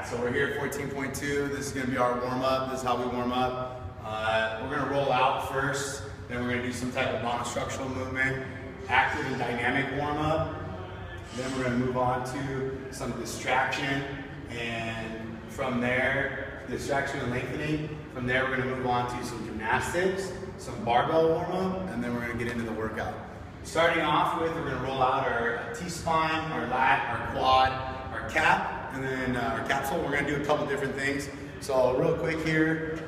Alright, so we're here at 14.2. This is going to be our warm-up. This is how we warm up. We're going to roll out first, then we're going to do some type of monostructural movement, active and dynamic warm-up. Then we're going to move on to some distraction, and from there, distraction and lengthening. From there, we're going to move on to some gymnastics, some barbell warm-up, and then we're going to get into the workout. Starting off with, we're going to roll out our T-spine, our lat, our quad, our cap, and then our capsule. We're going to do a couple different things. So real quick here,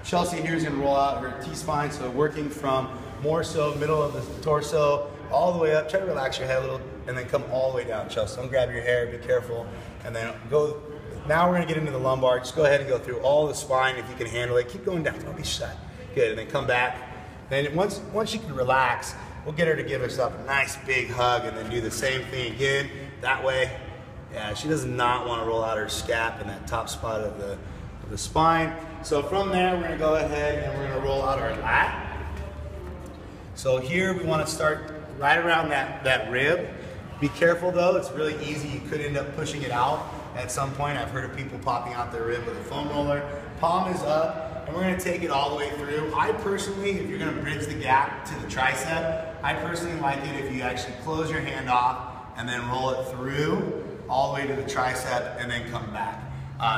Chelsea here is going to roll out her T-spine, so working from more so middle of the torso all the way up. Try to relax your head a little and then come all the way down, Chelsea. Don't grab your hair, be careful. And then go. Now we're going to get into the lumbar. Just go ahead and go through all the spine if you can handle it. Keep going down, don't be shy. Good, and then come back. Then once you can relax, we'll get her to give herself a nice big hug and then do the same thing again, that way. Yeah, she does not want to roll out her scap in that top spot of the spine. So from there, we're going to go ahead and we're going to roll out our lat. So here we want to start right around that rib. Be careful though, it's really easy. You could end up pushing it out at some point. I've heard of people popping out their rib with a foam roller. Palm is up, and we're going to take it all the way through. I personally, if you're going to bridge the gap to the tricep, I personally like it if you actually close your hand off and then roll it through all the way to the tricep and then come back.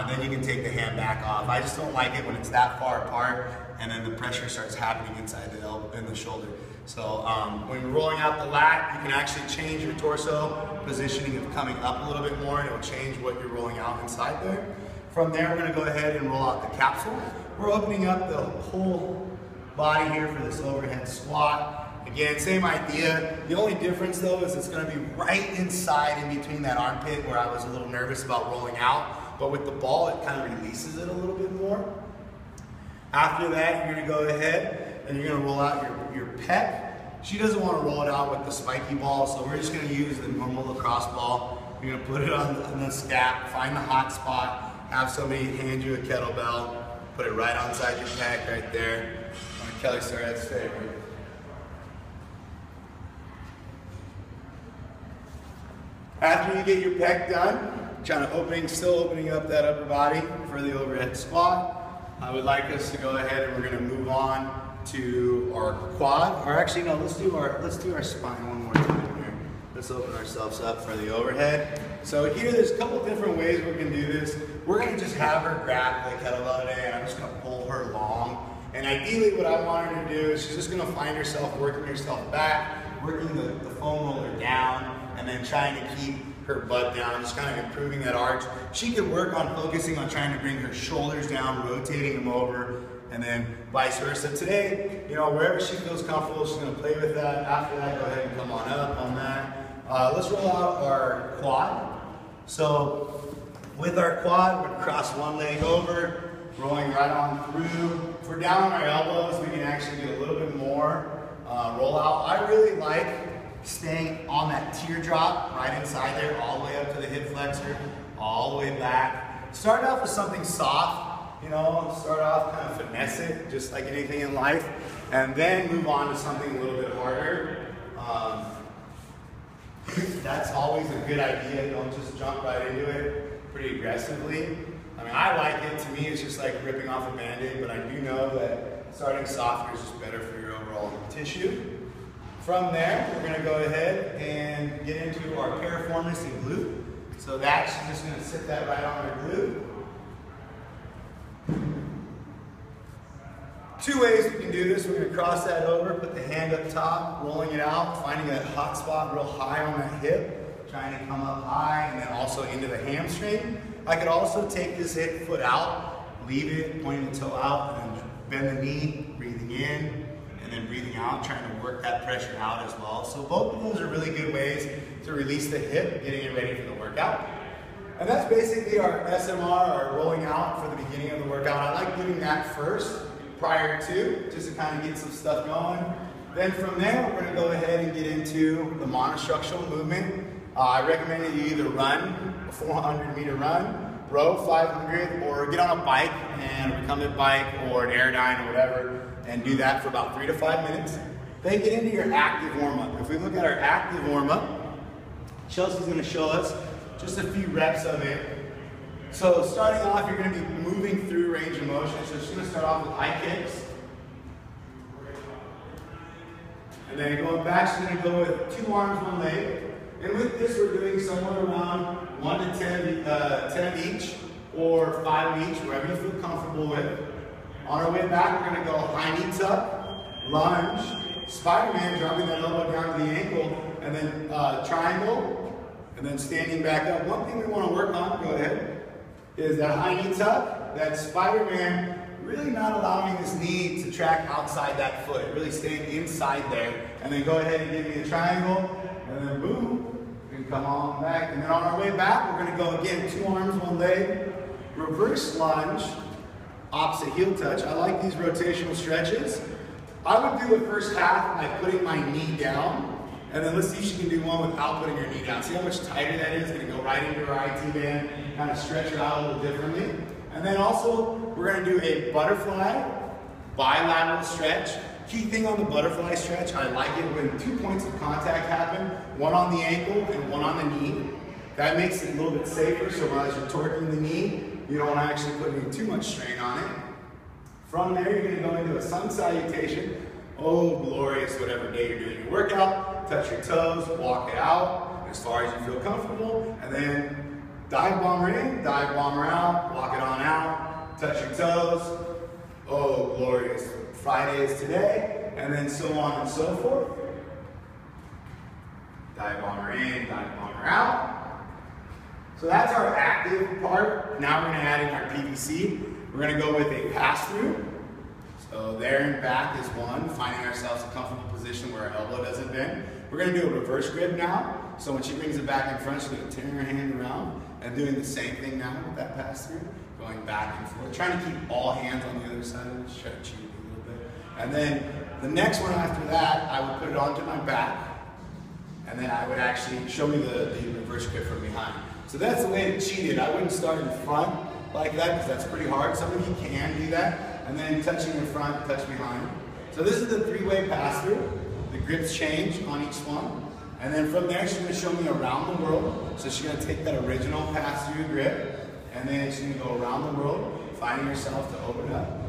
Then you can take the hand back off. I just don't like it when it's that far apart and then the pressure starts happening inside the elbow and the shoulder. So when you're rolling out the lat, you can actually change your torso positioning of coming up a little bit more, and it will change what you're rolling out inside there. From there, we're going to go ahead and roll out the capsule. We're opening up the whole body here for this overhead squat. Again, same idea. The only difference though is it's going to be right inside in between that armpit where I was a little nervous about rolling out. But with the ball, it kind of releases it a little bit more. After that, you're going to go ahead and you're going to roll out your pec. She doesn't want to roll it out with the spiky ball, so we're just going to use the normal lacrosse ball. You're going to put it on the scap, find the hot spot, have somebody hand you a kettlebell, put it right onside your pec right there. Kelly Starrett's favorite. After you get your pec done, still opening up that upper body for the overhead squat, I would like us to go ahead and we're going to move on to our quad. Or actually, no, let's do our spine one more time here. Let's open ourselves up for the overhead. So here, there's a couple different ways we can do this. We're going to just have her grab the kettlebell today, and I'm just going to pull her long. And ideally, what I want her to do is she's just going to find herself working herself back, working the foam roller down, and then trying to keep her butt down, just kind of improving that arch. She could work on focusing on trying to bring her shoulders down, rotating them over, and then vice versa. Today, you know, wherever she feels comfortable, she's going to play with that. After that, go ahead and come on up on that. Let's roll out our quad. So with our quad, we're going to cross one leg over, rolling right on through. If we're down on our elbows, we can actually get a little bit more roll out. I really like staying on that teardrop right inside there, all the way up to the hip flexor, all the way back. Start off with something soft, you know, start off kind of finesse it, just like anything in life, and then move on to something a little bit harder. That's always a good idea. Don't just jump right into it pretty aggressively. I mean, I like it. To me, it's just like ripping off a Band-Aid, but I do know that starting softer is just better for your overall tissue. From there, we're going to go ahead and get into our piriformis and glute. So that's just going to sit that right on our glute. Two ways we can do this. We're going to cross that over, put the hand up top, rolling it out, finding that hot spot real high on that hip, trying to come up high, and then also into the hamstring. I could also take this hip foot out, leave it, pointing the toe out, and then bend the knee, breathing in, and then breathing out, trying to work that pressure out as well. So both of those are really good ways to release the hip, getting it ready for the workout. And that's basically our SMR, our rolling out for the beginning of the workout. I like doing that first, prior to, just to kind of get some stuff going. Then from there, we're going to go ahead and get into the monostructural movement. I recommend that you either run a 400-meter run, row 500, or get on a bike, and a recumbent bike or an Aerodyne or whatever, and do that for about 3 to 5 minutes. Then get into your active warm-up. If we look at our active warm-up, Chelsea's going to show us just a few reps of it So starting off, you're going to be moving through range of motion. So she's going to start off with high kicks. And then going back, she's going to go with 2 arms, 1 leg. And with this, we're doing somewhere around 1 to 10 of each, or 5 of each, wherever you feel comfortable with. On our way back, we're going to go high knee tuck, lunge, Spider-Man, dropping that elbow down to the ankle, and then triangle, and then standing back up. One thing we want to work on, go ahead, is that high knee tuck, that Spider-Man, really not allowing this knee to track outside that foot, really staying inside there. And then go ahead and give me a triangle, and then boom, and come on back. And then on our way back, we're going to go again, 2 arms, 1 leg, reverse lunge, opposite heel touch. I like these rotational stretches. I would do the first half by putting my knee down, and then let's see if she can do one without putting her knee down. See how much tighter that is? Going to go right into her IT band, kind of stretch her out a little differently. And then also, we're going to do a butterfly, bilateral stretch. Key thing on the butterfly stretch, I like it when 2 points of contact happen, one on the ankle and one on the knee. That makes it a little bit safer, so as you're torquing the knee, you don't want to actually put any too much strain on it. From there, you're going to go into a sun salutation. Oh, glorious, whatever day you're doing your workout. Touch your toes, walk it out as far as you feel comfortable, and then dive bomber in, dive bomber out, walk it on out, touch your toes. Oh, glorious. Friday is today, and then so on and so forth. Dive bomber in, dive bomber out. So that's our active part. Now we're going to add in our PVC. We're going to go with a pass-through. So there and back is one, finding ourselves a comfortable position where our elbow doesn't bend. We're going to do a reverse grip now. So when she brings it back in front, she's going to turn her hand around and doing the same thing now with that pass-through, going back and forth, trying to keep all hands on the other side of it, just try to cheat it a little bit. And then the next one after that, I would put it onto my back, and then I would actually show me the reverse grip from behind. So that's the way to cheat it. I wouldn't start in front like that because that's pretty hard. Some of you can do that. And then touching in front, touch behind. So this is the 3-way pass-through. The grips change on each one. And then from there, she's going to show me around the world. So she's going to take that original pass-through grip, and then she's going to go around the world, finding herself to open up.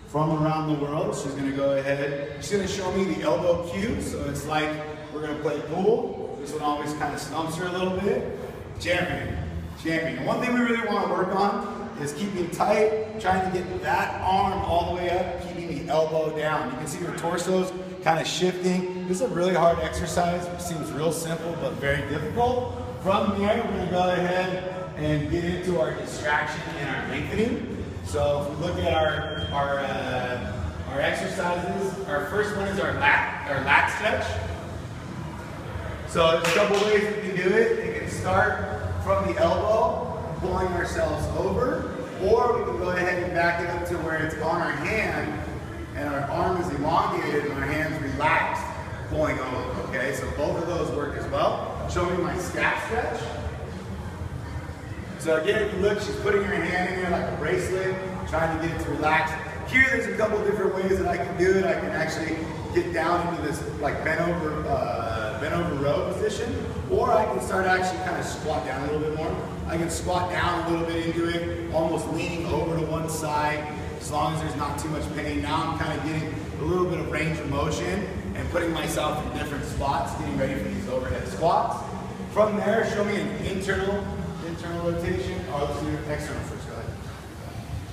From around the world, she's going to go ahead. She's going to show me the elbow cue. So it's like we're going to play pool. This one always kind of stumps her a little bit. Champion, champion. And one thing we really want to work on is keeping tight, trying to get that arm all the way up, keeping the elbow down. You can see her torso's kind of shifting. This is a really hard exercise. It seems real simple, but very difficult. From there, we're going to go ahead and get into our distraction and our lengthening. So if we look at our exercises, our first one is our lat stretch. So there's a couple ways we can do it. We can start from the elbow, pulling ourselves over, or we can go ahead and back it up to where it's on our hand, and our arm is elongated and our hand's relaxed, pulling over, okay? So both of those work as well. Show me my scap stretch. So again, if you look, she's putting her hand in there like a bracelet, trying to get it to relax. Here, there's a couple different ways that I can do it. I can actually get down into this like bent over row position, or I can start actually kind of squat down a little bit more. I can squat down a little bit into it, almost leaning over to one side, as long as there's not too much pain. Now I'm kind of getting a little bit of range of motion and putting myself in different spots, getting ready for these overhead squats. From there, show me an internal rotation. Oh, let's do external first, go ahead.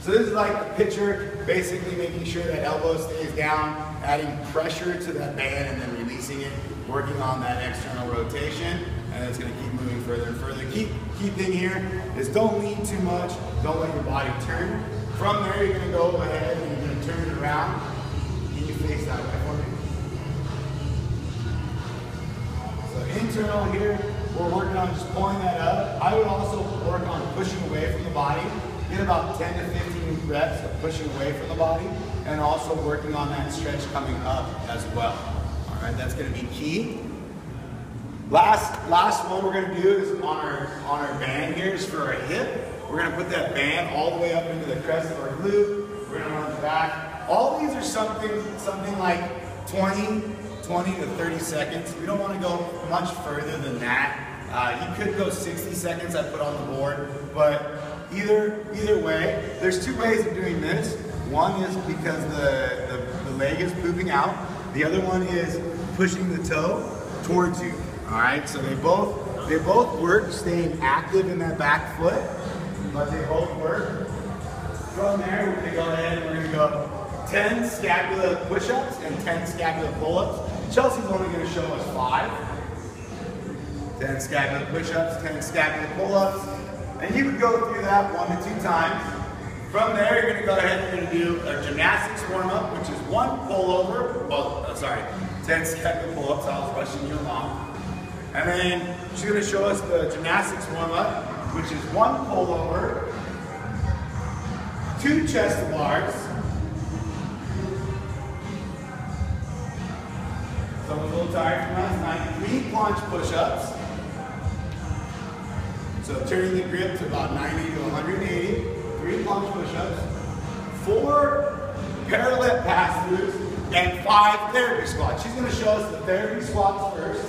So this is like a picture, basically making sure that elbow stays down, adding pressure to that band and then releasing it, working on that external rotation, and it's going to keep moving further and further. Key thing here is don't lean too much, don't let your body turn. From there, you're going to go ahead and you're going to turn it around. Can you face that way for me? So internal here, we're working on just pulling that up. I would also work on pushing away from the body. Get about 10 to 15 reps of pushing away from the body, and also working on that stretch coming up as well. All right, that's going to be key. Last one we're going to do is on our band here is for our hip. We're going to put that band all the way up into the crest of our glute. We're going to run back. All these are something like 20 to 30 seconds. We don't want to go much further than that. You could go 60 seconds, I put on the board, but either way, there's two ways of doing this. One is because the leg is pooping out. The other one is pushing the toe towards you. All right, so they both work staying active in that back foot, but they both work. From there, we're gonna go ahead and we're gonna go 10 scapula push-ups and 10 scapula pull-ups. Chelsea's only gonna show us 5. 10 scapula push-ups, 10 scapula pull-ups, and you would go through that 1 to 2 times. From there, you're gonna go ahead and you're gonna do a gymnastics warm-up, which is 1 pull-over, 10 scapula pull-ups, I was rushing you along. And then she's gonna show us the gymnastics warm-up, which is 1 pull-over, 2 chest to bars. Someone's a little tired from last night. 3 planche push-ups. So turning the grip to about 90 to 180. 3 planche push-ups. 4 parallel pass-throughs and 5 therapy squats. She's going to show us the therapy squats first.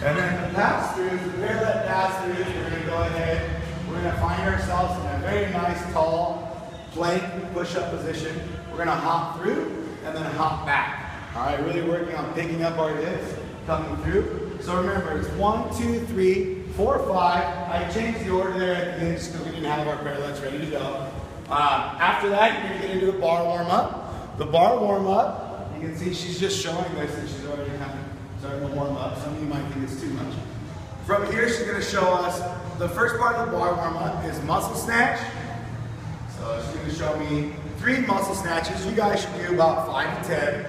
And then the pass-throughs, the parallel pass-throughs, we're going to go ahead, we're going to find ourselves in a very nice tall plank push-up position. We're going to hop through and then hop back. All right, really working on picking up our dips, coming through. So remember, it's 1, 2, 3, 4, 5. I changed the order there at the end just because we didn't have our parallels ready to go. After that, you're going to get into a bar warm-up. The bar warm-up, you can see she's just showing this and she's already kind of starting to warm up. Some of you might think it's too much. From here, she's going to show us the first part of the bar warm-up is muscle snatch. So she's going to show me 3 muscle snatches. You guys should do about 5 to 10.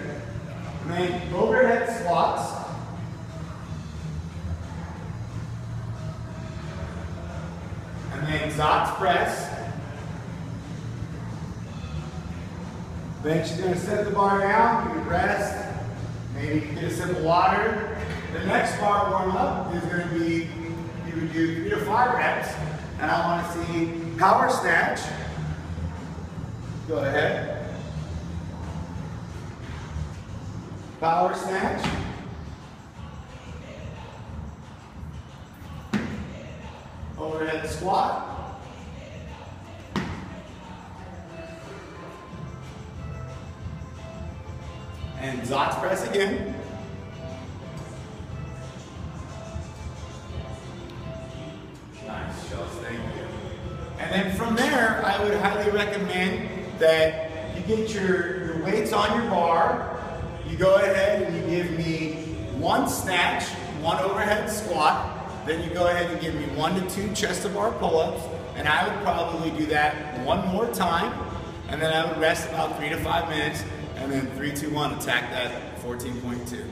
And then overhead squats. And then Zotz press. Then she's going to set the bar down, you rest. Maybe get a sip of water. The next bar warm-up is going to be, you would do 3 to 5 reps, and I want to see power snatch. Go ahead. Power snatch. Overhead squat. And Zotz press again. Nice, Chelsea, thank you. And then from there, I would highly recommend that you get your weights on your bar. You go ahead and you give me 1 snatch, 1 overhead squat. Then you go ahead and give me 1 to 2 chest to bar pull-ups. And I would probably do that 1 more time. And then I would rest about 3 to 5 minutes. And then 3, 2, 1, attack that 14.2.